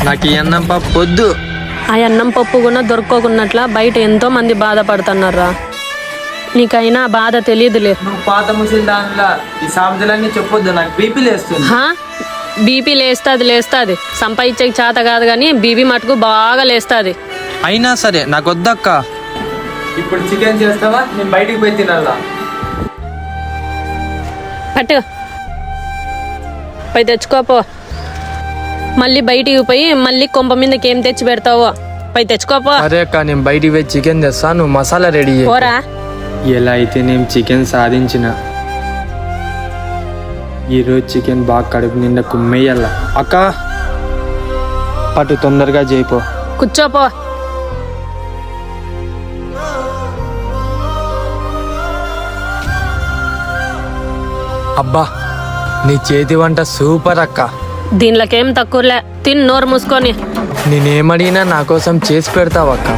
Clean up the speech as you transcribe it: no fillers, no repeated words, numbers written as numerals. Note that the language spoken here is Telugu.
నాకు ఈ అన్నం పప్పు వద్దు. ఆ అన్నం పప్పు కూడా దొరకకున్నట్ల బయట ఎంతో మంది బాధపడుతున్నారా. నీకైనా ఆ బాధ తెలియదులే. నువ్వు పాత ముసలి దానిలా ఈ సామెతలన్నీ చెప్పొద్దు, నాకు బీపీ లేస్తుంది. బీపీ లేస్తుంది సంపాదించేకి చేత కాదు కానీ బీపీ మటుకు బాగా లేస్తుంది. అయినా సరే నాకు వద్దక్క. ఇప్పుడు చికెన్ చేస్తావా, నేను బయటికి పోయి తినాలా? పట్టు పోయి తెచ్చుకోపో. మళ్ళీ బయటికి పోయి మళ్ళీ కొంప మీదకి ఏం తెచ్చి పెడతావో పోయి తెచ్చుకోపో. అరే అక్క, నేను బయటికి పోయి చికెన్ తెస్తా, నువ్వు మసాలా రెడీ చేయి. పోరా. ఎలా అయితే నేను చికెన్ సాధించిన, ఈరోజు చికెన్ బాగా కడుపు నిండా కుమ్మేయాల. అక్క పట్టు, తొందరగా చేయిపో. కూర్చోపో. అబ్బా, నీ చేతి వంట సూపర్ అక్క. దీనిలోకేం తక్కువలే, తిని నోరు మూసుకొని. నేనేమడిగినా నా కోసం చేసి పెడతావక్క.